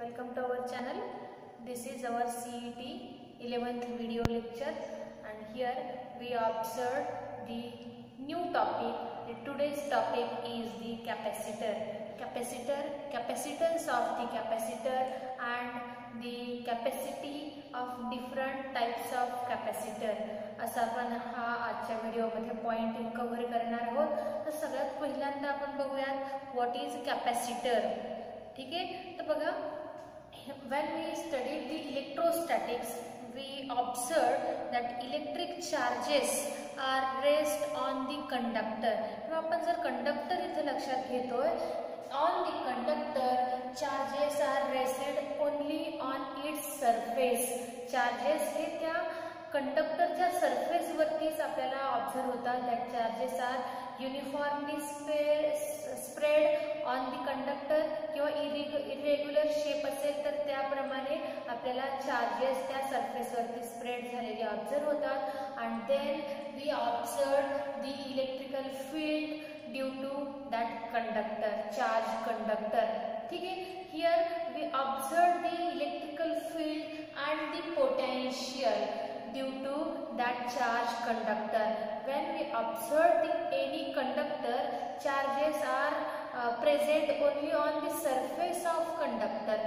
Welcome to our channel. This is our CET 11th video lecture, and here we observe the new topic. Today's topic is the capacitor. Capacitance of the capacitor and the capacity of different types of capacitor. असा आपण हा आजच्या व्हिडिओमध्ये point cover करणार आहोत. तर सगळ्यात पहिल्यांदा आपण बघूयात व्हॉट इज कॅपॅसिटर. ठीक आहे, तर बघा, when we studied the electrostatics we observed that electric charges are raised on the conductor. किंवा आपण जर कंडक्टर इथे लक्षात घेतोय, on the conductor charges are raised only on its surface. Charges हे त्या कंडक्टरच्या सरफेस वरतीच आपल्याला ऑब्झर्व होतात. That charges are uniformly spread on the conductor, किंवा इरेग्युलर शेप असेल तर त्याप्रमाणे आपल्याला चार्जेस त्या सरफेस वरती स्प्रेड झालेले ऑब्झर्व होतात. And then we observe the electrical field due to that conductor, charge conductor. ठीक आहे, here we observe the electrical field and the potential due to that charge conductor. When we observe any conductor, charges are present only on the surface of conductor,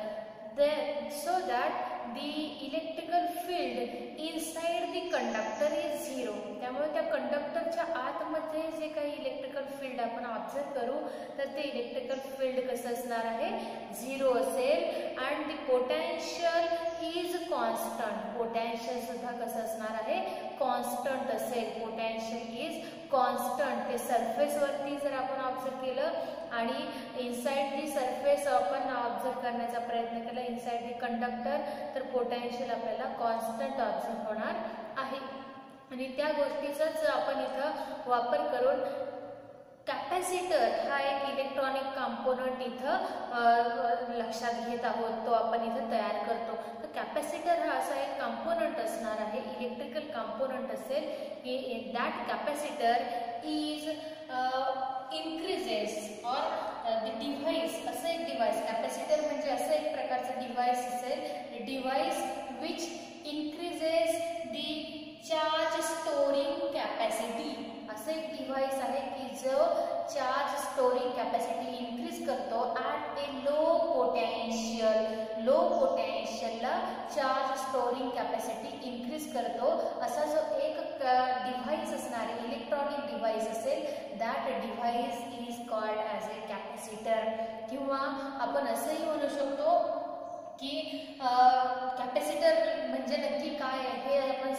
then so that the electrical field inside the conductor is zero. त्यामुळे त्या कंडक्टरच्या आतमध्ये जे काही electrical field आपण observe करू तर ते इलेक्ट्रिकल फील्ड कसं असणार आहे, झिरो असेल. And the potential is constant. Potential सुद्धा कसं असणार आहे, कॉन्स्टंट असेल. Potential is constant. ते सरफेस वरती जर आपण ऑब्झर्व केलं आणि इनसाइड दी सरफेस आपण ऑब्झर्व करण्याचा प्रयत्न केला, इनसाइड दी कंडक्टर, तर पोटेन्शियल आपल्याला कॉन्स्टंट ऑब्झर्व होणार आहे. आणि त्या गोष्टीचाच आपण इथं वापर करून कॅपॅसिटर हा एक इलेक्ट्रॉनिक कंपोनंट इथं लक्षात घेत आहोत, तो आपण इथं तयार करतो. तर कॅपॅसिटर हा असा एक कंपोनंट असणार आहे, इलेक्ट्रिकल कंपोनंट असेल की that capacitor is increases or the device, असं एक डिव्हाइस, कॅपॅसिटर म्हणजे असं एक प्रकारचं डिव्हाइस असेल, device which increases the charge storing capacity. असं एक डिव्हाइस आहे की जो चार्ज स्टोरिंग कॅपॅसिटी इन्क्रीज करतो at a low potential. Low पोटेन्शियलला चार्ज स्टोरिंग कॅपॅसिटी इन्क्रीज करतो. असा जो एक डिव्हाइस असणार आहे, इलेक्ट्रॉनिक डिव्हाइस असेल, that device is called as a capacitor. किंवा आपण असंही म्हणू शकतो की कॅपॅसिटर म्हणजे नक्की काय आहे हे आपण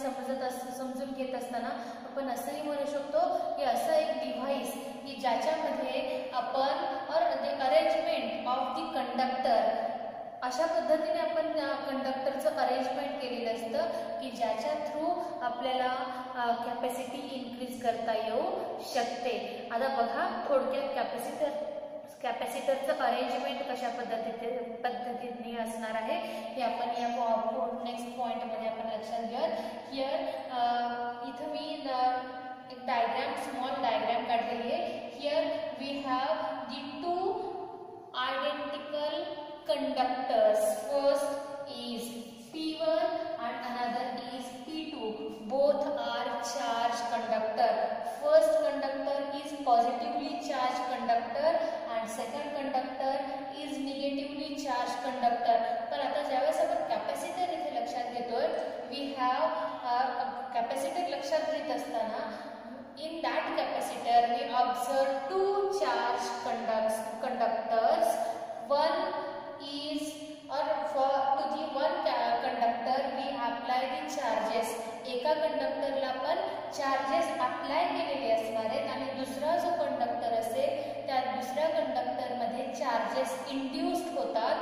समजून घेत असताना आपण असंही म्हणू शकतो की असं एक डिव्हाइस की ज्याच्यामध्ये आपण the arrangement of the conductor, अशा पद्धतीने आपण कंडक्टरचं अरेंजमेंट केलेलं असतं की ज्याच्या थ्रू आपल्याला कॅपॅसिटी इन्क्रीज करता येऊ शकते. आता बघा थोडक्यात कॅपॅसिटरचं अरेंजमेंट कशा पद्धतीने असणार आहे हे आपण या नेक्स्ट पॉइंटमध्ये आपण लक्षात घ्या. हियर इथं मी एक डायग्राम, स्मॉल डायग्राम काढलेली आहे. Here we have the two identical conductors. First is P1 and another is P2. Both are charged conductor. First conductor is positively charged conductor and second conductor is negatively charged conductor. पण आता ज्यावेळेस आपण capacitor इथे लक्षात घेतोय, we have capacitor लक्षात घेत असताना in that capacitor we observe two charged conductors. One is to the one conductor we apply the charges. एका कंडक्टरला आपण चार्जेस अप्लाय केलेले असणार आहेत आणि दुसरा जो कंडक्टर असेल त्या दुसऱ्या कंडक्टरमध्ये चार्जेस इंड्यूस्ड होतात.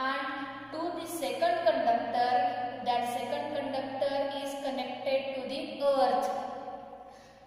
And to the second conductor, that second conductor is connected to the earth.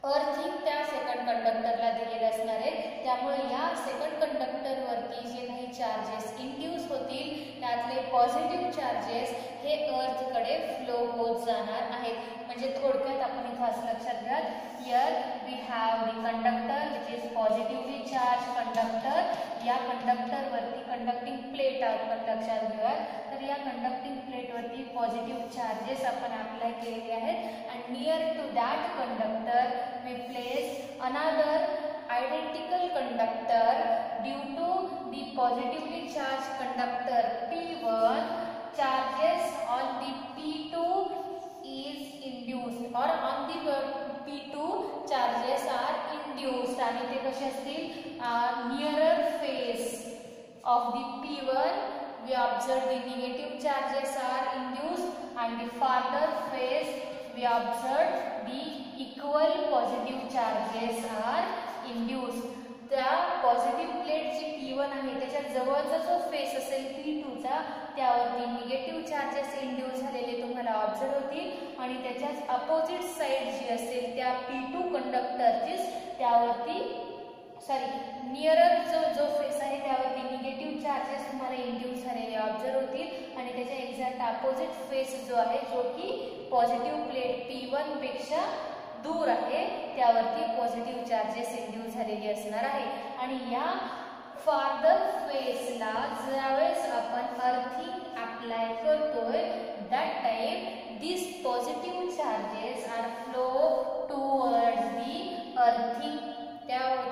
Earthing त्या सेकंड कंडक्टरला दिलेले असणार आहे. त्यामुळे या सेकंड कंडक्टरवरती जे काही चार्जेस इंड्यूस होतील त्यातले पॉझिटिव्ह चार्जेस हे अर्थकडे फ्लो होत जाणार आहेत. म्हणजे थोडक्यात आपण इथं असं लक्षात घ्या, here we have the conductor which is positively charge conductor. या कंडक्टरवरती कंडक्टिंग प्लेट आपण लक्षात घेऊया. तर या कंडक्टिंग प्लेटवरती पॉझिटिव्ह चार्जेस आपण अप्लाय केलेले आहेत and near to that conductor we place another identical conductor. Due to the positively charged conductor P1, charges on the P2 is induced or on the P2 charges are induced आणि ते कसे असतील nearer face of the P1 we observe the negative charges are induced and the farther face we observe the equal positive charges are induced. त्या positive plate जी P1 आहे त्याच्या जवळचा जो face असेल P2 चा त्यावरती निगेटिव्ह चार्जेस इंड्यूस झालेले तुम्हाला ऑब्झर्व होतील आणि त्याच्याच अपोजिट साइड जी असेल त्या P2 कंडक्टरची त्यावरती नियरर जो फेस आहे त्यावरती निगेटिव्ह चार्जेस तुम्हाला इंड्यूस झालेले ऑब्झर्व होतील आणि त्याच्या एक्झॅक्ट अपोजिट फेस जो आहे जो की पॉझिटिव्ह प्लेट P1 पेक्षा दूर आहे त्यावरती पॉझिटिव्ह चार्जेस इंड्यूस झालेली असणार आहे. आणि या फार्दर फेसला ज्यावेळेस आपण अर्थिंग अप्लाय करतोय that time this positive charges are flow towards the earthing.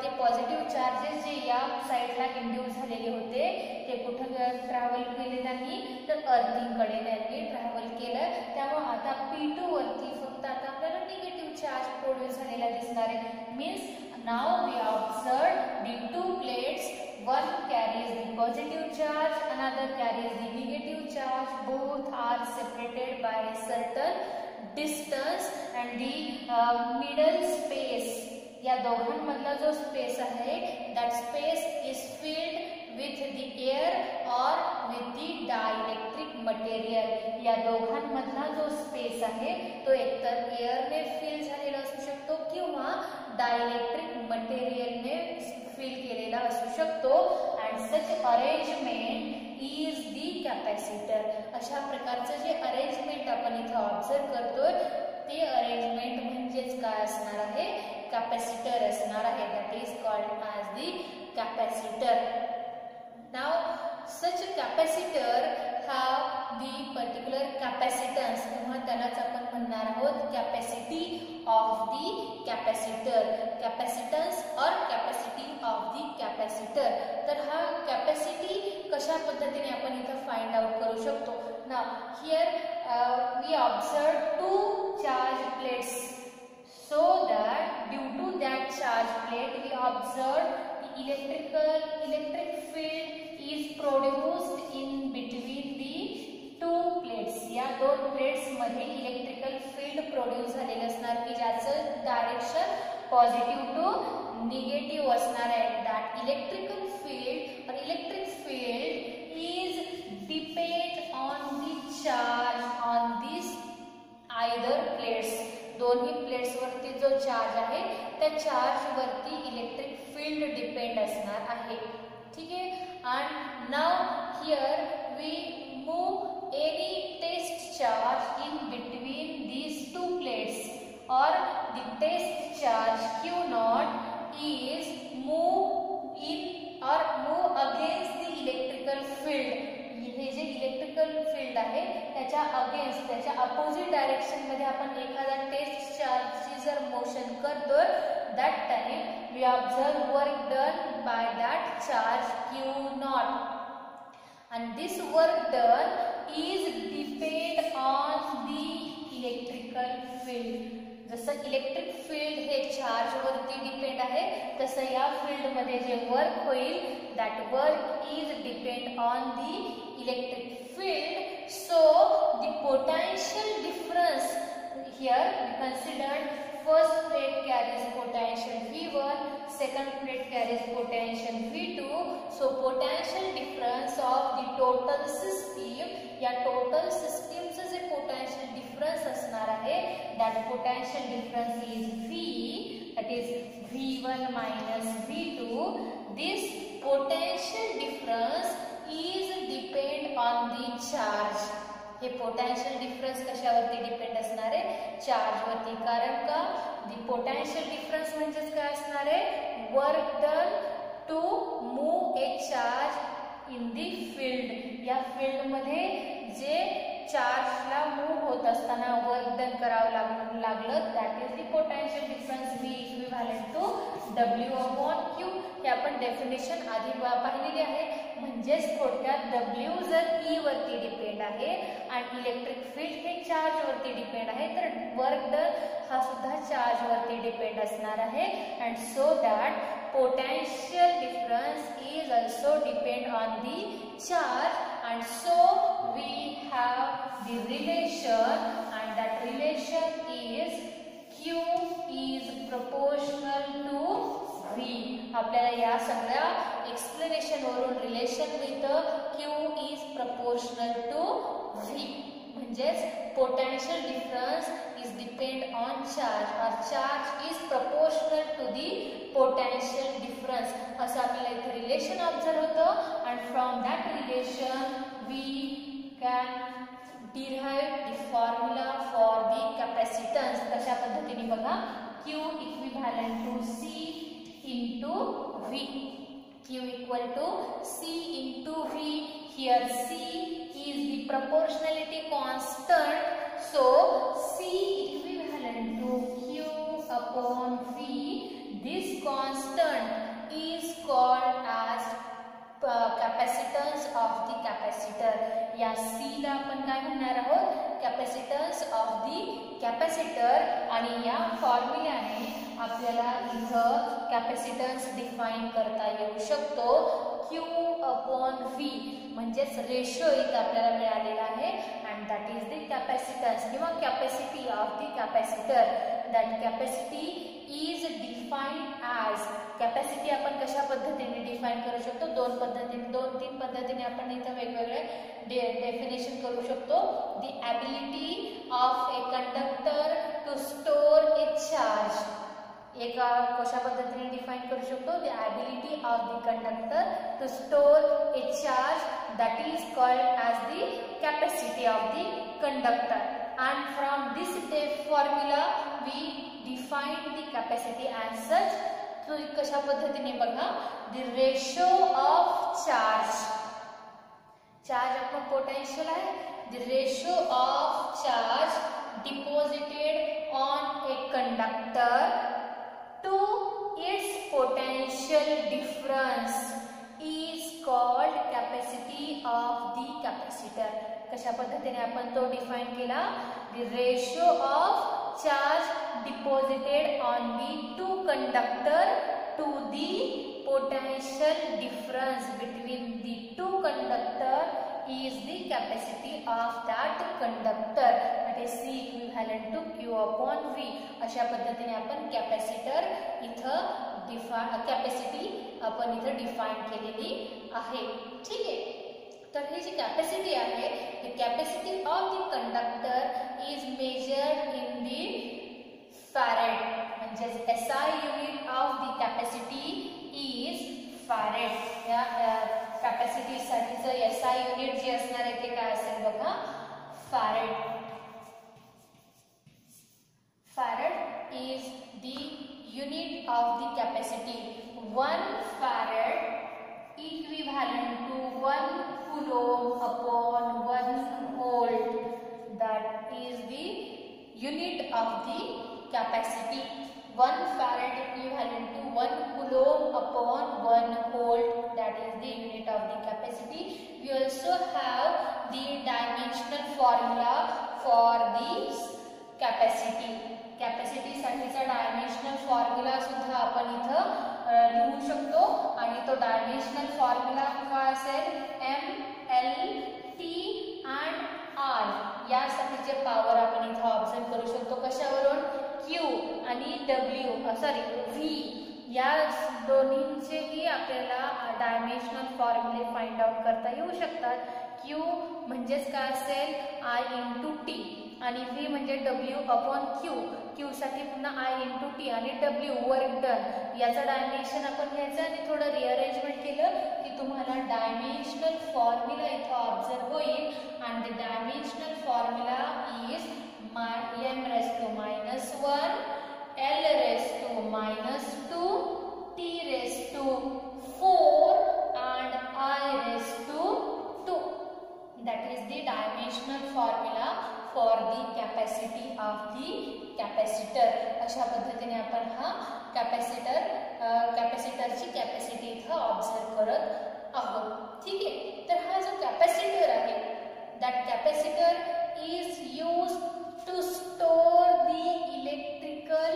ते पॉझिटिव्ह चार्जेस जे या साइडला इंड्यूस झालेले होते ते कुठं ट्रॅव्हल केले त्यांनी तर अर्थिंगकडे त्यांनी ट्रॅव्हल केलं. त्यामुळे आता P2 वरती फक्त आता आपल्याला निगेटिव्ह चार्ज प्रोड्यूस झालेला दिसणार आहे. Means now we observe the two plates, one carries the positive charge, another carries the negative charge. Both are separated by a certain distance and the middle space. या दोघांमधला जो space आहे that space is filled with the air or with the dielectric material. या दोघांमधला जो space आहे तो एकतर एअरने फिल झालेला असू शकतो किंवा डायइलेक्ट्रिक मटेरियलने फिल केलेला असू शकतो. And such arrangement is the capacitor. अशा प्रकारचं जे अरेंजमेंट आपण इथे ऑब्झर्व करतोय ते अरेंजमेंट म्हणजेच काय असणार आहे कॅपॅसिटर असणार आहे. That is called as the capacitor. Now such capacitor have the particular capacitance किंवा त्यालाच आपण म्हणणार आहोत capacity of the capacitor. Capacitance और कॅपॅसिटी ऑफ दी कॅपॅसिटर. तर हा कॅपॅसिटी कशा पद्धतीने आपण इथं फाइंड आउट करू शकतो. Now here we observe two charge plates so that due to that charge plate we observe the electric field is produced in between the two plates. या दोन प्लेट्स मध्ये इलेक्ट्रिकल फील्ड प्रोड्यूस झालेलं असणार की ज्याचं direction positive to negative असणार आहे. That electrical field और electric field is depend on the charge on this either plates. दोन्ही प्लेट्स वरती जो चार्ज आहे त्या चार्ज वरती इलेक्ट्रिक फील्ड डिपेंड असणार आहे. ठीक आहे. And now here we move any test charge in between these two plates और the test charge Q0 is move in or move against the electrical field. हे जे इलेक्ट्रिकल फील्ड आहे त्याच्या against त्याच्या अपोजिट डायरेक्शन मध्ये आपण एखादा taste चार्जची जर मोशन करतोय that time we observe work done by that charge Q0 and this work done is depend on the electrical field. जसं इलेक्ट्रिक फील्ड हे चार्ज वरती डिपेंड आहे तसं या फील्ड मध्ये जे वर्क होईल that work is depend on the electric field. So the potential difference here we considered first plate carries potential V1, second plate carries potential V2. So potential difference of the total system, या total system चे जे potential difference असणार आहे that potential difference is V, that is V1 minus V2. This potential difference is depend on the charge. हे potential difference कशावरती depend असणार आहे charge वरती. कारण का दी पोटेंशियल डिफरन्स म्हणजेच काय असणार आहे work done to move a in the field, या फील्डमध्ये जे चार्जला मूव्ह होत असताना वर्क डन करावं लागलं, that is the potential difference V equivalent to W/Q. हे आपण डेफिनेशन आधी पाहिलेली आहे. म्हणजेच थोडक्यात W जर E वरती डिपेंड आहे आणि इलेक्ट्रिक फील्ड हे चार्ज वरती डिपेंड आहे, तर वर्क डन हा सुद्धा चार्ज वरती डिपेंड असणार आहे. And so that potential difference is also depend on the charge, and so we have the relation, and that relation is Q is proportional to V. आपल्याला या सगळ्या एक्सप्लेनेशन वरून relation मिळतं Q is proportional to V. म्हणजेच potential difference is depend on charge और charge is proportional to the potential difference, असं आपल्याला इथे रिलेशन ऑब्झर्व होतं. And from that relation we can derive the formula for the capacitance. कशा पद्धतीने बघा, Q equivalent to C into V. Q equal to C into V. Here C is the proportionality constant, so C equivalent to Q upon V. This constant is called as capacitance of the capacitor. या C ला आपण काय म्हणणार आहोत, capacitance of the capacitor. आणि या फॉर्म्युल्याने आपल्याला इथं कॅपॅसिटन्स डिफाइन करता येऊ शकतो. Q upon V म्हणजेच रेशो इथं आपल्याला मिळालेला आहे. And that is the capacitance किंवा capacity of the capacitor. That capacity is defined as, capacity आपण कशा पद्धतीने डिफाइन करू शकतो, दोन तीन पद्धतीने आपण इथं वेगवेगळे डेफिनेशन करू शकतो. The ability of a conductor to store a charge. एका कशा पद्धतीने डिफाइन करू शकतो, the ability of the conductor to store a charge, that is called as the capacity of the conductor. And from this formula we define the capacity as such. तो कशा पद्धतीने बघा, the ratio of charge आपण potential आहे, the ratio of charge deposited on a conductor to its potential difference is called capacity of the capacitor. कशा पद्धतीने आपण तो डिफाइन केला, the ratio of charge deposited on the two conductor to the potential difference between the two conductor is the capacity of that conductor. That is C equivalent to Q upon V. अशा पद्धतीने आपण capacitor इथं capacity आपण इथं define केलेली आहे. ठीक आहे. तर ही जी कॅपॅसिटी आहे, the capacity of the conductor is measured in the farad. म्हणजेच SI unit of the capacity is farad. या कॅपॅसिटी साठीचं SI युनिट जे असणार आहे ते काय असेल बघा, farad. Farad is the unit of the capacity. 1 farad equivalent to 1 coulomb upon 1 volt. That is the unit of the capacity. 1 farad equivalent to 1 coulomb upon 1 volt. That is the unit of the capacity. We also have the dimensional formula for this capacity. Capacity साठीचा dimensional formula सुद्धा आपण इथं लिहू शकतो. आणि तो dimensional formula काय असेल, MLT and R. यासाठीचे पॉवर आपण इथं ऑब्झर्व करू शकतो. कशावरून, Q आणि V या दोन्हींचेही आपल्याला डायमेन्शनल फॉर्म्युले फाइंड आउट करता येऊ शकतात. Q म्हणजेच काय असेल, I into T आणि V म्हणजे W अपॉन Q. Q साठी पुन्हा I into T आणि W वर्क डन. याचा डायमेन्शन आपण घ्यायचं आणि थोडं रिअरेंजमेंट केलं की तुम्हाला डायमेन्शनल फॉर्म्युला इथं ऑब्झर्व होईल. आणि the dimensional formula is m raised to -1, L raised to -2, T raised to 4 and I raised to the capacity of the capacitor. अशा पद्धतीने आपण हा कॅपॅसिटरची कॅपॅसिटी इथं ऑब्झर्व करत आहोत. ठीक आहे. तर हा जो कॅपॅसिटर आहे, that capacitor is use to store the electrical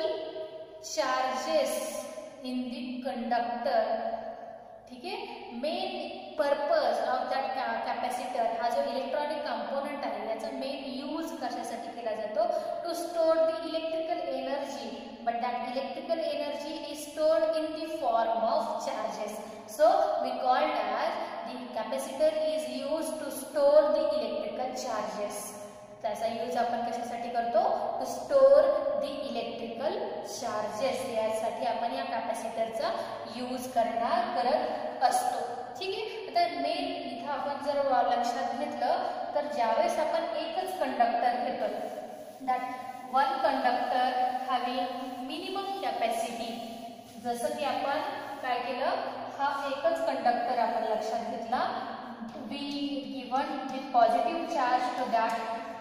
charges in the conductor. ठीक आहे. Main purpose of that capacitor, हा जो इलेक्ट्रॉनिक कंपोनंट आहे याचा मेन यूज कशासाठी केला जातो? To store the electrical energy, but that electrical energy is stored in the form of charges. So we called as the capacitor is use to store the electrical charges. त्याचा use आपण कशासाठी करतो? To store the electrical charges. यासाठी आपण या कॅपॅसिटरचा use करत असतो. ठीक आहे. आता मेन इथं आपण जर लक्षात घेतलं तर ज्यावेळेस आपण एकच कंडक्टर घेतो, that one conductor having minimum capacity, जसं की आपण काय केलं, हा एकच कंडक्टर आपण लक्षात घेतला, we given with positive charge to that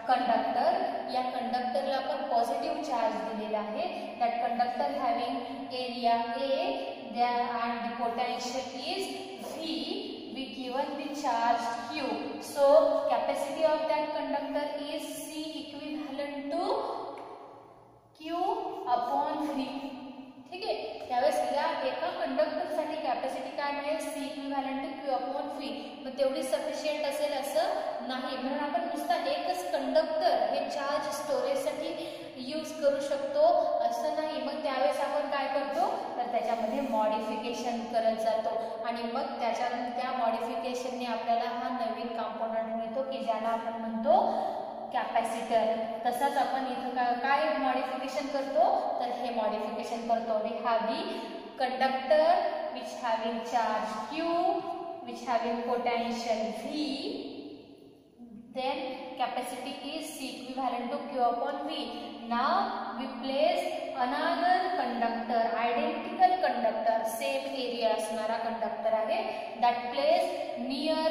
conductor. या कंडक्टरला आपण पॉझिटिव्ह चार्ज दिलेला आहे. That conductor having area A and the potential is V. We given the charge Q. So capacity of that conductor is C equivalent to Q upon V. ठीक आहे. त्यावेळेस या एका कंडक्टरसाठी कॅपॅसिटी काय मिळेल? C equivalent to Q upon V. मग तेवढी sufficient असेल असं नाही, म्हणून आपण नुसता एकच कंडक्टर हे चार्ज स्टोरेजसाठी यूज करू शकतो असं नाही. मग त्यावेळेस आपण काय करतो, तर त्याच्यामध्ये मॉडिफिकेशन करत जातो आणि मग त्या मॉडिफिकेशनने आपल्याला हा नवीन कंपोनंट मिळतो की ज्याला आपण म्हणतो कॅपॅसिटर. तसाच आपण इथं काय मॉडिफिकेशन करतो, तर हे मॉडिफिकेशन करतो. We have the conductor which having charge Q, which having potential V, then capacity is C equivalent to Q upon V. Now we place another conductor, identical conductor, same area असणारा conductor आहे, that placed near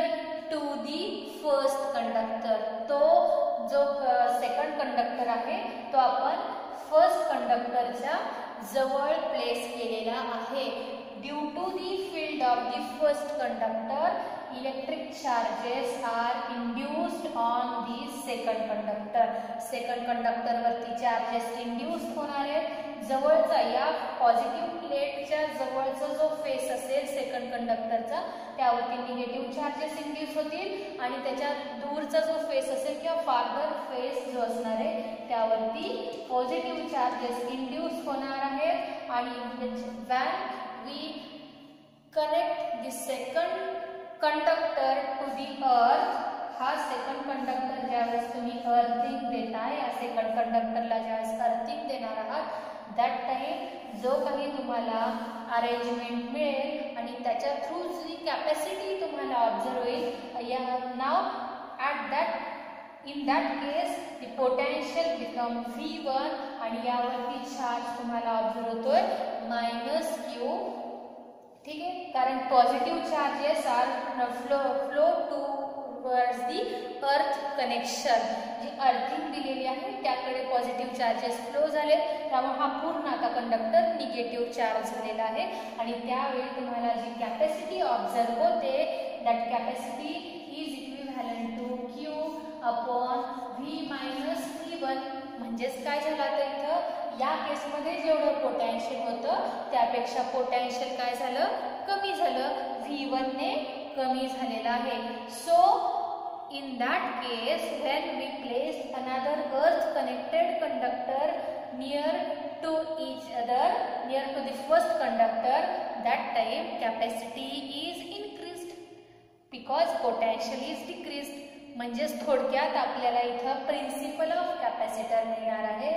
to the first conductor. तो जो second conductor आहे तो आपण first कंडक्टरच्या जवळ place केलेला आहे. Due to the field of the first conductor, electric charges are induced on the second conductor. Second conductor वरती चार्जेस इंड्यूस्ड होणार आहेत. जवळचा या पॉझिटिव्ह प्लेटच्या जवळचा जो फेस असेल सेकंड कंडक्टरचा, त्यावरती निगेटिव्ह चार्जेस इंड्यूस होतील आणि त्याच्या दूरचा जो फेस असेल किंवा फार्दर फेस जो असणार आहे त्यावरती पॉझिटिव्ह चार्जेस इंड्यूस होणार आहेत. आणि when we connect the second conductor to the earth, हा सेकंड कंडक्टर ज्यावेळेस तुम्ही अर्थिंग देताय, या सेकंड कंडक्टरला ज्यावेळेस अर्थिंग देणार आहात, दॅट टाइम जो काही तुम्हाला अरेंजमेंट मिळेल आणि त्याच्या थ्रू जी कॅपॅसिटी तुम्हाला ऑब्झर्व होईल, या नाव at that in that case the potential become V1 आणि यावरती चार्ज तुम्हाला ऑब्झर्व होतोय -Q. ठीक आहे. कारण positive charges are flow towards the earth connection. G earthing दिलेली आहे त्याकडे पॉझिटिव्ह चार्जेस फ्लो झाले, त्यामुळे हा पूर्ण आता कंडक्टर निगेटिव्ह चार्ज झालेला आहे. आणि त्यावेळी तुम्हाला जी कॅपॅसिटी ऑब्झर्व होते, that capacity is equivalent to Q upon V minus V1. म्हणजेच काय झालं आता इथं, या केसमध्ये जेवढं पोटेन्शियल होतं त्यापेक्षा पोटेन्शियल काय झालं, कमी झालं. V1 ने कमी झालेला आहे. So in that case when we place another earth connected conductor near to each other, near to the first conductor, that time capacity is increased because potential is decreased. म्हणजेच थोडक्यात आपल्याला इथं प्रिन्सिपल ऑफ कॅपॅसिटर मिळणार आहे.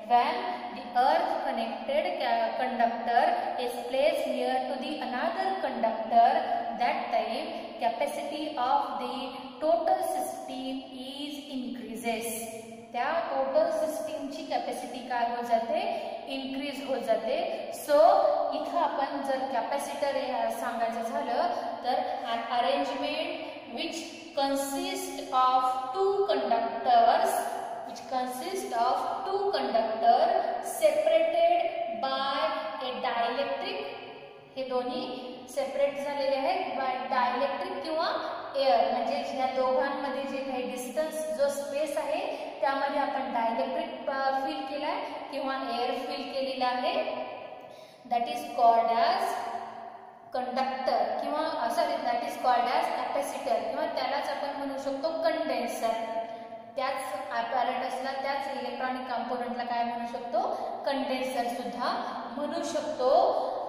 when the earth connected conductor is placed near to the another conductor, that time capacity of the total system is increases. त्या total सिस्टीमची capacity काय होत जाते, इन्क्रीज होत जाते. सो इथं आपण जर कॅपॅसिटर सांगायचं झालं तर an arrangement which consists of two conductors which consists of two conductor separated by a dielectric. हे दोन्ही सेपरेट झालेले आहेत बाय डायलेक्ट्रिक किंवा एअर, म्हणजे या दोघांमध्ये जे काही डिस्टन्स जो स्पेस आहे त्यामध्ये आपण डायलेक्ट्रिक फील केलाय किंवा एअर फील केलेला आहे. That is called as conductor किंवा sorry that is called as capacitor किंवा त्यालाच आपण म्हणू शकतो कंडेन्सर. त्याच ॲपॅरेटसला त्याच इलेक्ट्रॉनिक कंपोनंटला काय म्हणू शकतो, कंडेन्सर सुद्धा म्हणू शकतो.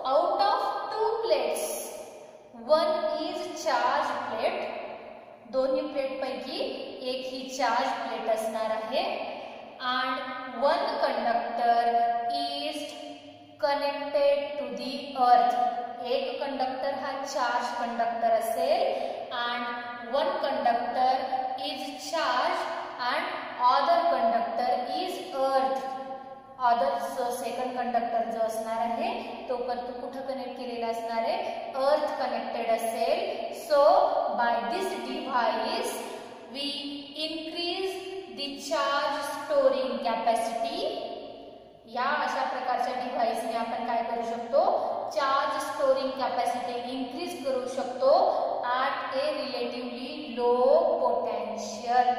Out of two plates, one is charge plate, दोन्ही प्लेट पैकी एक ही चार्ज प्लेट असणार आहे. And one conductor is connected to the earth, एक कंडक्टर हा चार्ज कंडक्टर असेल and one conductor is charge and other conductor is earth. Other second conductor जो असणार आहे तो कुठं कनेक्ट केलेला असणार आहे, अर्थ कनेक्टेड असेल. So by this device we increase the charge storing capacity. या अशा प्रकारच्या डिव्हाइसने आपण काय करू शकतो, चार्ज स्टोरिंग कॅपॅसिटी इन्क्रीज करू शकतो at a relatively low potential.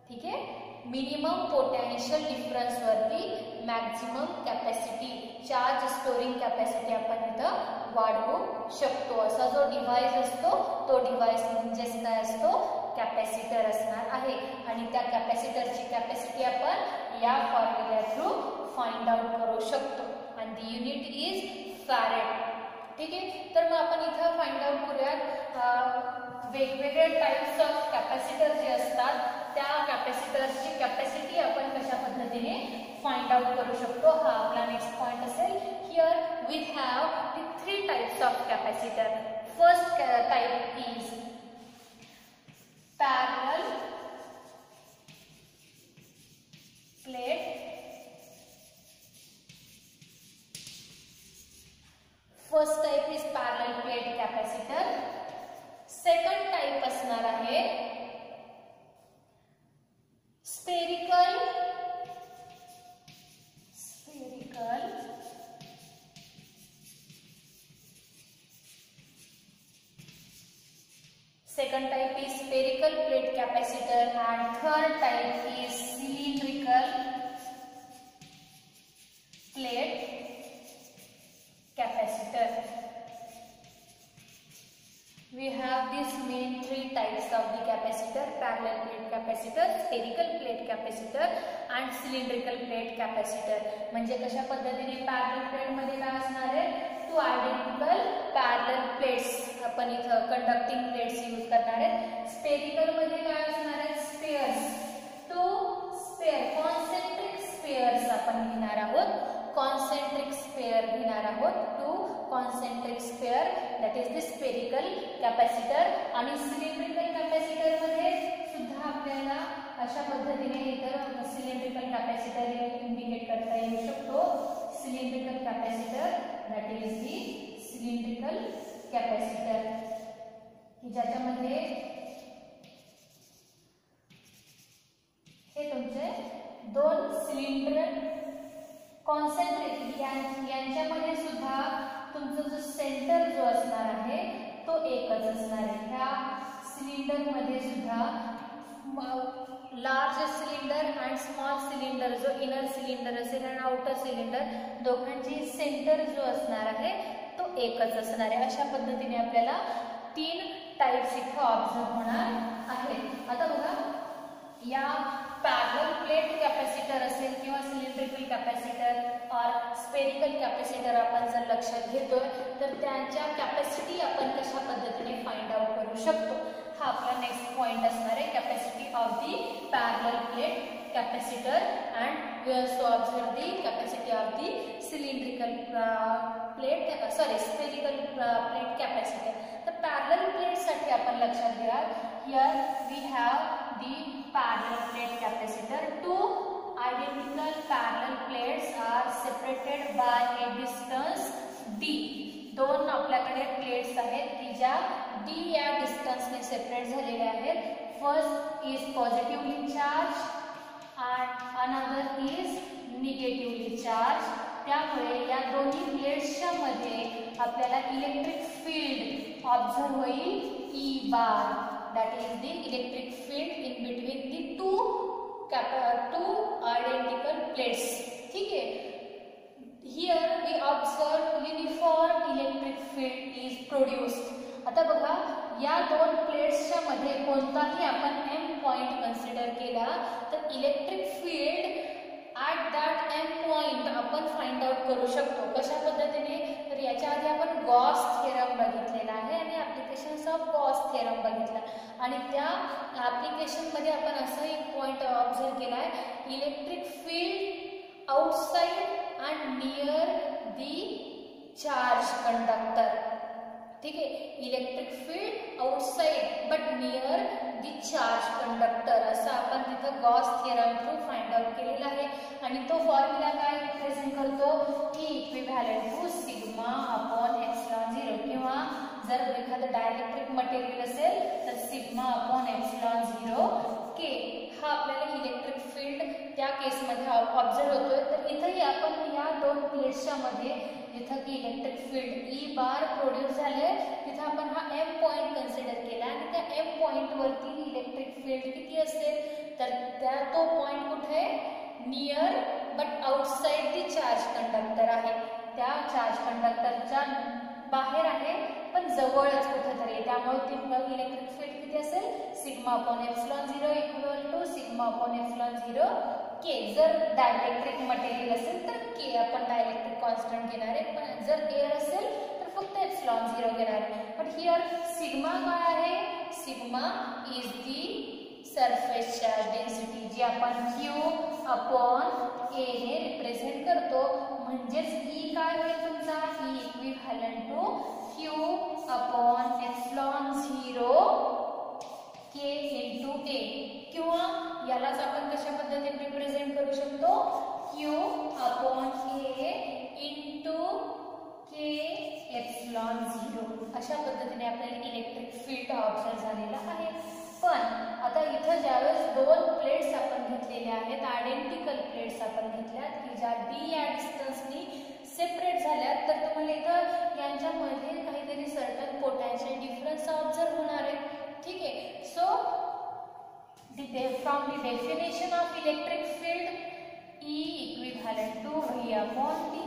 ठीक आहे, मिनिमम पोटेन्शियल डिफरन्स वरती maximum capacity, charge storing capacity आपण इथं वाढवू शकतो. असा जो डिव्हाइस असतो तो डिव्हाइस म्हणजेच काय असतो, कॅपॅसिटर असणार आहे. आणि त्या कॅपॅसिटरची कॅपॅसिटी आपण या फॉर्म्युला थ्रू फाइंड आउट करू शकतो. आणि दी युनिट इज फॅरेड. ठीक आहे, तर मग आपण इथं फाइंड आउट करूयात वेगवेगळे टाइप्स ऑफ कॅपॅसिटर जे असतात त्या कॅपॅसिटर्सची कॅपॅसिटी आपण कशा पद्धतीने फाइंड आउट करू शकतो, हा आपला नेक्स्ट पॉइंट असेल. Here we have the three types of capacitor. First type is parallel plate. First type is parallel plate capacitor. Second type असणार आहे spherical second type is spherical plate capacitor and third type is cylindrical plate capacitor. We have these main three types of the capacitor: parallel plate capacitor, spherical plate capacitor and cylindrical plate capacitor. म्हणजे कशा पद्धतीने parallel plate मध्ये काय असणार आहे, to identical parallel plates आपण इथं conducting plates use करणार आहेत. स्पेरिकल मध्ये काय असणार आहे, spheres, two sphere concentric spheres आपण घेणार आहोत. कॉन्सेंट्रिक स्पेअर घेणार आहोत, two concentric sphere, that is the spherical capacitor. आणि सिलेंड्रिकल कॅपॅसिटर मध्ये सुद्धा आपल्याला अशा पद्धतीने इतर सिलेंड्रिकल कॅपॅसिटर इंडिकेट करता येऊ शकतो. Cylindrical capacitor, that is the cylindrical capacitor, की ज्याच्यामध्ये हे तुमचे दोन सिलेंडर कॉन्सेंट्रिक यांच्यामध्ये सुद्धा तुमचा जो सेंटर जो असणार आहे तो एकच असणार आहे. ह्या सिलेंडर मध्ये सुद्धा large cylinder and small cylinder, जो इनर सिलेंडर असेल आणि आउटर सिलेंडर, दोघांची सेंटर जो असणार आहे तो एकच असणार आहे. अशा पद्धतीने आपल्याला तीन टाइप्स इथं ऑब्झर्व होणार आहेत. आता बघा, या पॅरलल प्लेट कॅपॅसिटर असेल किंवा सिलेंड्रिकल कॅपॅसिटर और स्पेरिकल कॅपॅसिटर आपण जर लक्षात घेतोय तर त्यांच्या कॅपॅसिटी आपण कशा पद्धतीने फाइंड आउट करू शकतो, हा आपला नेक्स्ट पॉइंट असणार आहे. Capacity of the parallel plate capacitor and we also observe the capacity of the cylindrical spherical plate capacitor. The parallel plate साठी आपण लक्षात घ्या, here we have the parallel plate capacitor. Two identical parallel plates are separated by a distance d. दोन आपल्याकडे plates आहेत की ज्या d या डिस्टन्सने सेपरेट झालेल्या आहेत. First is positively charge and another is negatively charged. त्यामुळे या दोन्ही प्लेट्सच्या मध्ये आपल्याला इलेक्ट्रिक फील्ड ऑब्झर्व होईल E bar. That is the electric field in between the two identical plates. ठीक है. Here we observe uniform electric field is produced. आता बघा या दोन प्लेट्सच्या मध्ये कोणताही आपण M पॉइंट कन्सिडर केला तर electric field at that M point आपण फाइंड आउट करू शकतो. कशा पद्धतीने तर याच्या आधी आपण गॉस थिअरम बघितलेला आहे आणि ॲप्लिकेशन्स ऑफ गॉस थिअरम बघितला आणि त्या ॲप्लिकेशनमध्ये आपण असं एक पॉइंट ऑब्झर्व केला आहे electric field outside and near the charge conductor. ठीक है. Electric field outside but near the charge conductor असं आपण तिथं Gauss theorem through find out केलेला आहे आणि तो फॉर्म्युला काय रिप्रेझेंट करतो की equivalent to sigma upon epsilon 0 किंवा जर एखादं डायलेक्ट्रिक मटेरियल असेल तर सिग्मा अपॉन एप्सिलॉन 0 के हा आपल्याला इलेक्ट्रिक फील्ड त्या केसमध्ये ऑब्झर्व होतोय. तर इथंही आपण या दोन प्लेट्सच्या मध्ये जिथं की इलेक्ट्रिक फील्ड E बार प्रोड्यूस झाले तिथं आपण हा M पॉइंट कन्सिडर केला आणि त्या M पॉइंट वरती इलेक्ट्रिक फील्ड किती असेल तर त्या तो पॉइंट कुठे near but outside the charge conductor आहे. त्या चार्ज कंडक्टरच्या बाहेर आहे पण जवळच कुठेतरी. त्यामुळे ती इलेक्ट्रिक फील्ड किती असेल sigma upon epsilon 0 equal to sigma upon epsilon 0 K. जर डायलेक्ट्रिक मटेरियल असेल तर के आपण डायलेक्ट्रिक कॉन्स्टंट घेणार आहे पण जर एअर असेल तर फक्त एप्सिलॉन 0 घेणार आहे. पण हिअर सिग्मा काय आहे sigma is the surface charge density जी आपण Q अपॉन ए ने रिप्रेझेंट करतो. म्हणजेच E काय होईल तुमचा E equivalent to Q upon epsilon 0 K into A. किंवा यालाच आपण कशा पद्धतीने रिप्रेझेंट करू शकतो Q upon A into K epsilon 0 अशा पद्धतीने आपल्याला इलेक्ट्रिक फील्ड ऑब्झर्व झालेला आहे. पण आता इथं ज्यावेळेस दोन प्लेट्स आपण घेतलेल्या आहेत आयडेंटिकल प्लेट्स आपण घेतल्यात की ज्या D या डिस्टन्सनी सेपरेट झाल्यात तर तुम्हाला इथं यांच्यामध्ये काहीतरी सर्टन पोटेन्शियल डिफरन्स ऑब्झर्व होणार आहे. ठीक आहे. So from the definition of electric field E equivalent to V upon D.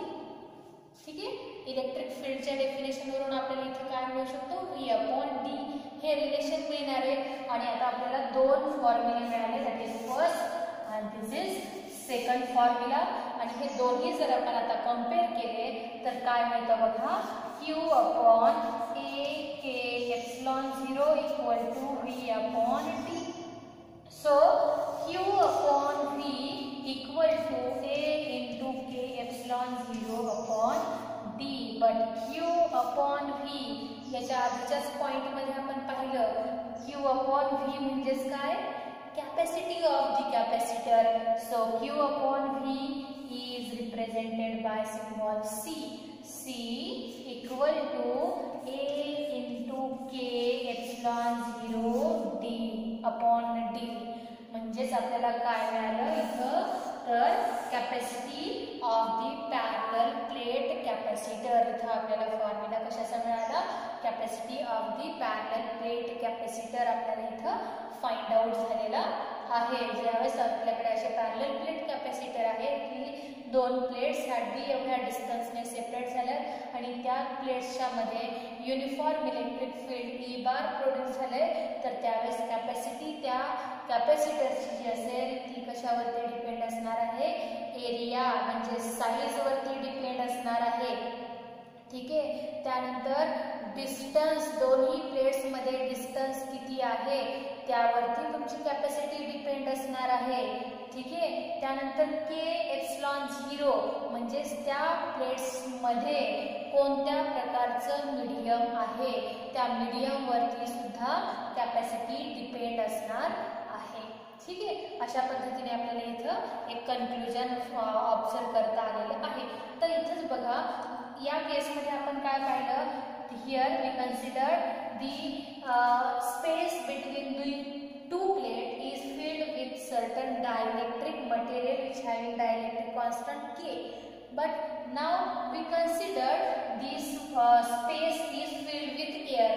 ठीक आहे. इलेक्ट्रिक फील्डच्या डेफिनेशन वरून आपल्याला इथे काय मिळू शकतो V upon D हे रिलेशन मिळणार आहे. आणि आता आपल्याला दोन फॉर्म्युले मिळाले that is first and this is second formula आणि हे दोन्ही जर आपण आता कंपेअर केले तर काय मिळतं बघा Q upon A K epsilon 0 equal to V upon D. So Q upon V equal to A into K epsilon 0 upon D. But Q upon V याच्या आधीच्याच पॉइंट मध्ये आपण पाहिलं Q upon V म्हणजेच काय capacity of the capacitor. So Q upon V is represented by symbol C. C equal to A into K epsilon 0 D upon D. म्हणजेच आपल्याला काय मिळालं इथं तर capacity of the parallel plate capacitor. इथं आपल्याला फॉर्म्युला कशाचा मिळाला capacity of the parallel plate capacitor आपल्याला इथं फाइंड आउट झालेला आहे. ज्यावेळेस आपल्याकडे असे पॅरलल प्लेट कॅपॅसिटर आहे की दोन प्लेट्स ह्या D एवढ्या डिस्टन्सने सेपरेट झाल्यात आणि त्या प्लेट्सच्या मध्ये युनिफॉर्म इलेक्ट्रिक फील्ड E बार प्रोड्यूस झाले तर त्यावेळेस कॅपॅसिटी त्या कॅपॅसिटरची जी असेल ती कशावरती डिपेंड असणार आहे एरिया म्हणजे साईज वरती डिपेंड असणार आहे. ठीक आहे. त्यानंतर डिस्टन्स दोन्ही प्लेट्स मध्ये डिस्टन्स किती आहे त्यावरती तुमची कॅपॅसिटी डिपेंड असणार आहे. ठीक आहे. त्यानंतर K एप्सिलॉन 0 म्हणजेच त्या प्लेट्स मध्ये कोणत्या प्रकारचं मीडियम आहे त्या मीडियम वरती सुद्धा कॅपॅसिटी डिपेंड असणार आहे. ठीक आहे. अशा पद्धतीने आपल्याला इथं एक कन्क्लुजन ऑब्झर्व करता आलेलं आहे. तर इथंच बघा या केसमध्ये आपण काय पाहिलं here we consider the space between the two plate is filled with certain dielectric material which having dielectric constant K. But now we consider this space is filled with air.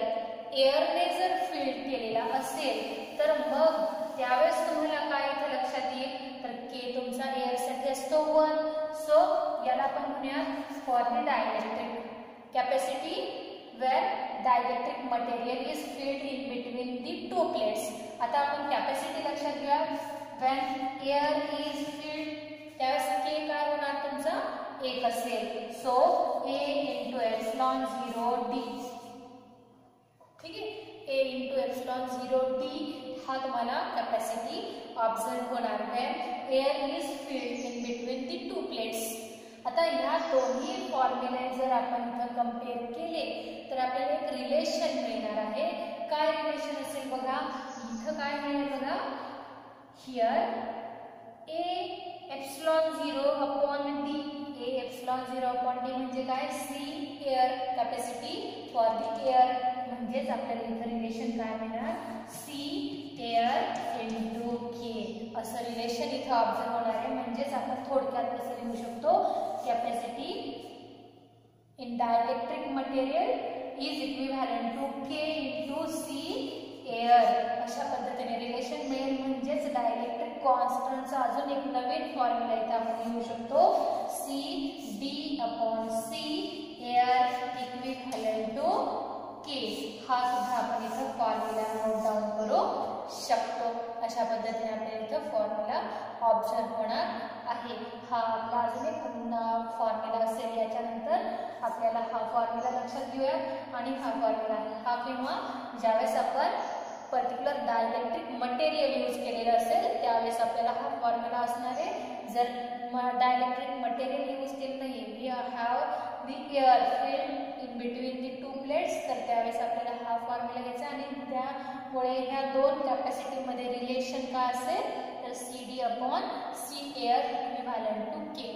एअरने जर फिल केलेला असेल तर मग त्यावेळेस तुम्हाला काय इथे लक्षात येईल तर के तुमचा एअर साठी असतो 1. सो याला आपण म्हणूया for the dielectric capacity where dielectric material is filled in between the two plates. आता आपण कॅपॅसिटी लक्षात घ्या. व्हेन एअर इज फिल्ड त्यावेळेस के काय होणार तुमचा 1 असेल. So A into epsilon 0 D. ठीक आहे. A into epsilon 0 D हा तुम्हाला कॅपॅसिटी ऑब्झर्व होणार when air is filled in between the two plates. आता ह्या दोन्ही फॉर्म्युले जर आपण इथं कम्पेअर केले तर आपल्याला एक रिलेशन मिळणार आहे. काय रिलेशन असेल बघा. इथं काय मिळेल बघा. Here A epsilon 0 upon D. A epsilon 0 upon D म्हणजे काय C air capacity for the air. म्हणजेच आपल्याला इथं रिलेशन काय मिळणार C एअर इंटू के असं रिलेशन इथं ऑब्झर्व होणार आहे. म्हणजेच आपण थोडक्यात कसं लिहू शकतो capacity in dielectric material is equivalent to K into C air. अशा पद्धतीने रिलेशन मिळेल. म्हणजेच डायलेक्ट्रिक कॉन्स्टंटचा अजून एक नवीन फॉर्म्युला इथं आपण लिहू शकतो C D upon C air equivalent to K. हा सुद्धा आपण इथं फॉर्म्युला नोट डाऊन करू शकतो. अशा पद्धतीने आपल्याला इथं फॉर्म्युला ऑब्झर्व होणार आहे. हा आपला अजून एक फॉर्म्युला असेल. याच्यानंतर आपल्याला हा फॉर्म्युला लक्षात घेऊया. आणि हा फॉर्म्युला हा किंवा ज्यावेळेस आपण पर्टिक्युलर डायलेक्ट्रिक मटेरियल यूज केलेलं असेल त्यावेळेस आपल्याला हा फॉर्म्युला असणार आहे. जर डायलेक्ट्रिक मटेरियल यूज केलं नाही we have the air filled in between the two plates तर त्यावेळेस आपल्याला हा फॉर्म्युला घ्यायचा. आणि त्यामुळे ह्या दोन कॅपॅसिटीमध्ये रिलेशन काय असेल तर C D upon C air equivalent to K.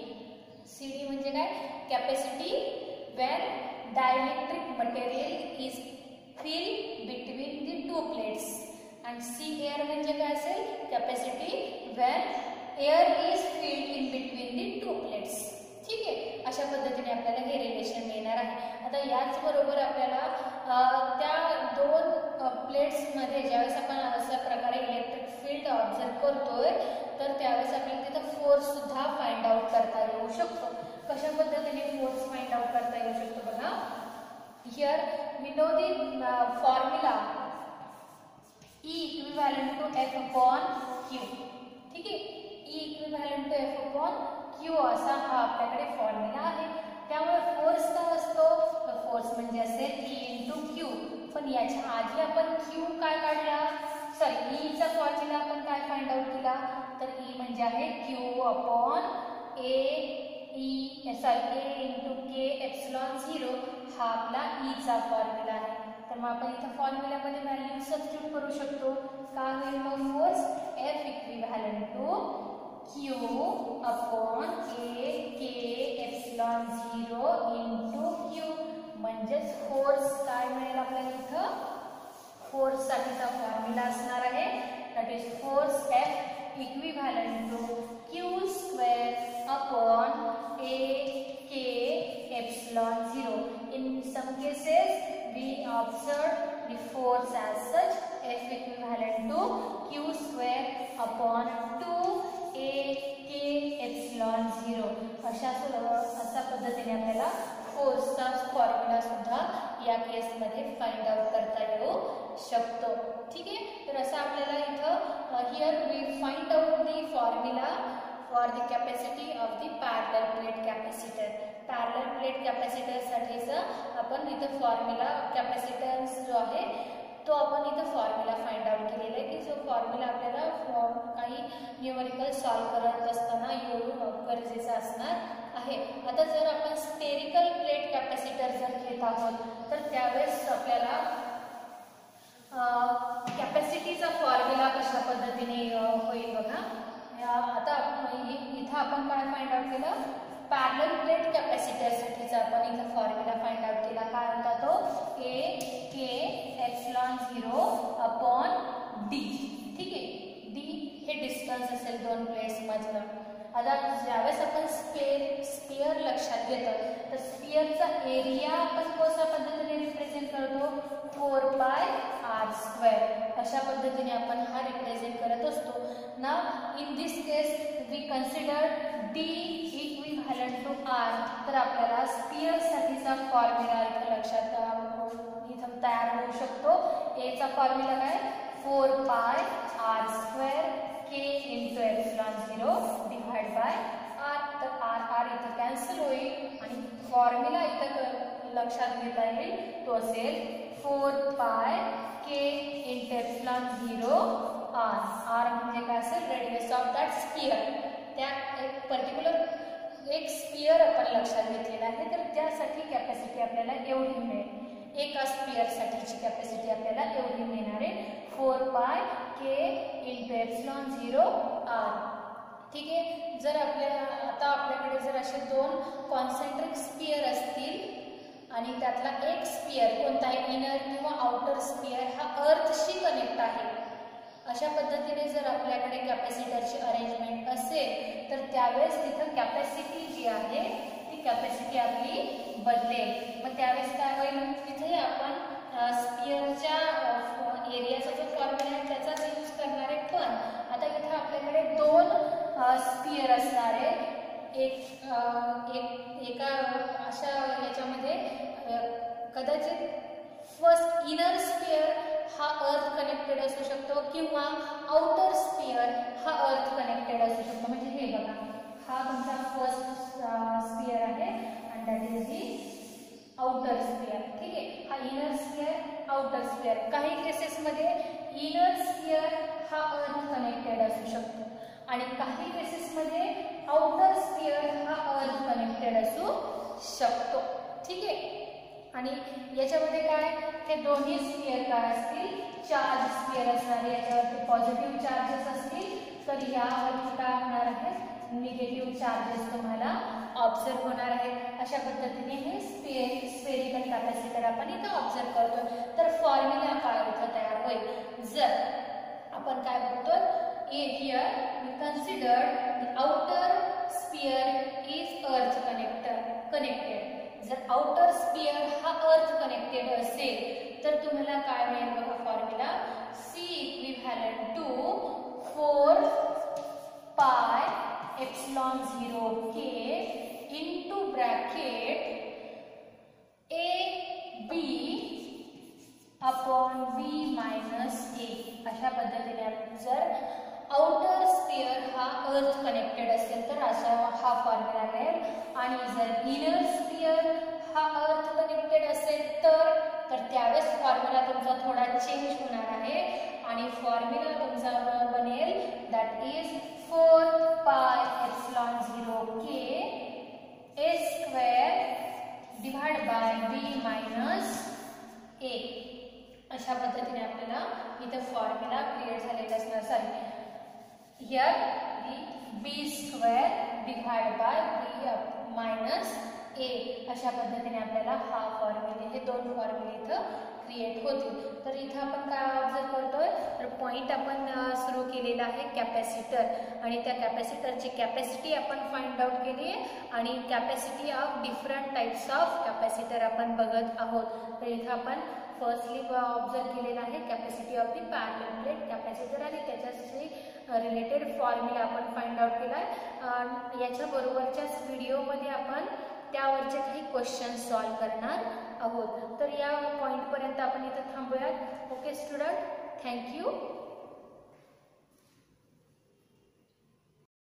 C D म्हणजे काय capacity when dielectric material is filled between the two plates. आणि सी एअर म्हणजे काय असेल capacity when air is filled in between the two plates. ठीक आहे. अशा पद्धतीने आपल्याला हे रिलेशन मिळणार आहे. आता याचबरोबर आपल्याला त्या दोन प्लेट्समध्ये ज्यावेळेस आपण अशा प्रकारे इलेक्ट्रिक फील्ड ऑब्झर्व करतोय तर त्यावेळेस आपल्याला तिथं फोर्स सुद्धा फाइंड आउट करता येऊ शकतो. कशा पद्धतीने फोर्स फाइंड आउट करता येऊ शकतो बघा. Here we know the formula E equivalent to F upon Q. ठीक आहे. E equivalent to F upon Q असा हा आपल्याकडे फॉर्म्युला आहे. त्यामुळे फोर्स काय असतो तर फोर्स म्हणजे असेल E इंटू Q. पण याच्या आधी आपण Q काय काढला सॉरी E चा फॉर्म्युला आपण काय फाइंड आउट केला तर E म्हणजे आहे Q upon A into K epsilon 0 हा आपला E चा फॉर्म्युला आहे. तर मग आपण इथं फॉर्म्युल्यामध्ये व्हॅल्यू सबस्टिट्यूट करू शकतो. काय होईल मग force F equivalent to Q upon A K epsilon 0 into Q. म्हणजेच फोर्स काय मिळेल आपल्याला इथं फोर्स साठीचा फॉर्म्युला असणार आहे that is force F equivalent to Q square upon A K epsilon 0. In some cases we observe the force as such F equivalent to Q square upon 2 A K epsilon 0. अशा पद्धतीने आपल्याला फोर्सचा formula सुद्धा या केसमध्ये find out करता येऊ शकतो. ठीक आहे. तर असं आपल्याला इथं here we find out the formula for the capacity of the parallel plate capacitor. Parallel plate capacitor साठीचं आपण इथं फॉर्म्युला कॅपॅसिटन्स जो आहे तो आपण इथं फॉर्म्युला फाइंड आउट केलेला आहे की जो फॉर्म्युला आपल्याला काही न्यूमरिकल सॉल्व करत असताना येऊन गरजेचं असणार आहे. आता जर आपण स्पेरिकल प्लेट कॅपॅसिटर जर घेत आहोत तर त्यावेळेस आपल्याला कॅपॅसिटीचा फॉर्म्युला कशा पद्धतीने होईल बघा. आता इथं आपण काय फाइंड आउट केलं पॅरलल प्लेट कॅपॅसिटरसाठीचा आपण इथं फॉर्म्युला फाइंड आउट केला. काय होता तो A K epsilon 0 upon D. ठीक आहे. D हे डिस्टन्स असेल दोन प्लेट्स मधलं. आता ज्यावेळेस आपण स्पियर लक्षात घेतो तर स्पियरचा एरिया आपण कशा पद्धतीने रिप्रेझेंट करतो 4πr². अशा पद्धतीने आपण हा रिप्रेझेंट करत असतो ना. In this case we consider D equivalent to R. तर आपल्याला स्पियर साठीचा फॉर्म्युला इथं लक्षात इथं तयार होऊ शकतो. A चा फॉर्म्युला काय 4πr² K into epsilon 0 divide by R. तर R इथं कॅन्सल होईल आणि फॉर्म्युला इथं लक्षात घेता येईल तो असेल 4π K into epsilon 0 R. R म्हणजे काय असेल रेडियस ऑफ दॅट स्पियर. त्या एक पर्टिक्युलर एक स्पियर आपण लक्षात घेतलेला आहे. तर त्यासाठी कॅपॅसिटी आपल्याला एवढी मिळेल. एका स्पियर साठीची कॅपॅसिटी आपल्याला एवढी मिळणार आहे 4π K into epsilon 0 R. ठीक आहे. जर आता आपल्याकडे जर असे दोन कॉन्सेंट्रिक स्पियर असतील आणि त्यातला एक स्पियर कोणताही इनर किंवा आउटर स्पियर हा अर्थशी कनेक्ट आहे, अशा पद्धतीने जर आपल्याकडे कॅपॅसिटरची अरेंजमेंट असेल तर त्यावेळेस तिथं कॅपॅसिटी जी आहे ती कॅपॅसिटी आपली बदलेल. मग त्यावेळेस काय होईल तिथे आपण स्पियरच्या एरियाचा जो फॉर्म्युला आहे त्याचाच यूज करणार आहे. पण आता इथं आपल्याकडे दोन स्पियर असणार आहे. एका अशा याच्यामध्ये कदाचित फर्स्ट इनर स्पियर हा अर्थ कनेक्टेड असू शकतो किंवा आउटर स्पियर हा अर्थ कनेक्टेड असू शकतो. म्हणजे हे बघा हा तुमचा फर्स्ट स्पियर आहे आणि that is the outer sphere. ठीक आहे. हा इनर स्पियर आउटर स्पियर. काही केसेसमध्ये इनर स्पियर हा अर्थ कनेक्टेड असू शकतो आणि काही केसेसमध्ये आउटर स्पियर हा अर्थ कनेक्टेड असू शकतो. ठीक आहे. आणि याच्यामध्ये काय ते दोन्ही स्पियर काय असतील चार्ज स्पियर असणार. याच्यावरती पॉझिटिव्ह चार्जेस असतील तर यावरती काय होणार आहे निगेटिव्ह चार्जेस तुम्हाला ऑब्झर्व होणार आहेत. अशा पद्धतीने हे स्पेरिकल कॅपॅसिटर आपण इथं ऑब्झर्व करतो. तर फॉर्म्युला काय इथं तयार होईल जर आपण काय बघतोय here we considered the outer sphere is earth connected. जर outer sphere हा earth connected असेल तर तुम्हाला काय मिळेल बघा formula C equivalent to 4π epsilon 0 K into bracket AB upon B minus A. अशा पद्धतीने जर आउटर स्पियर हा अर्थ कनेक्टेड असेल तर असा हा फॉर्म्युला मिळेल. आणि जर इनर स्पियर हा अर्थ कनेक्टेड असेल तर त्यावेळेस फॉर्म्युला तुमचा थोडा चेंज होणार आहे आणि फॉर्म्युला तुमचा बनेल that is 4π epsilon 0 K A² divide by B minus A. अशा पद्धतीने आपल्याला इथं फॉर्म्युला क्लिअर झालेला असणार. Sorry here B² divide by B minus A. अशा पद्धतीने आपल्याला हा फॉर्म्युले हे दोन फॉर्म्युले इथं क्रिएट होतील. तर इथं आपण काय ऑब्झर्व करतोय तर पॉइंट आपण सुरू केलेला आहे कॅपॅसिटर आणि त्या कॅपॅसिटरची कॅपॅसिटी आपण फाइंड आउट केली आहे आणि capacity of different types of capacitor आपण बघत आहोत. तर इथं आपण फर्स्टली ऑब्झर्व केलेला आहे capacity of the parallel plate capacitor आणि त्याच्याशी रिलेटेड फॉर्म्युला आपण फाइंड आउट केला आहे. याच्याबरोबरच्याच व्हिडिओमध्ये आपण त्यावरचे काही क्वेश्चन सॉल्व करणार आहोत. तर या पॉईंटपर्यंत आपण इथं थांबूयात. Okay student, thank you.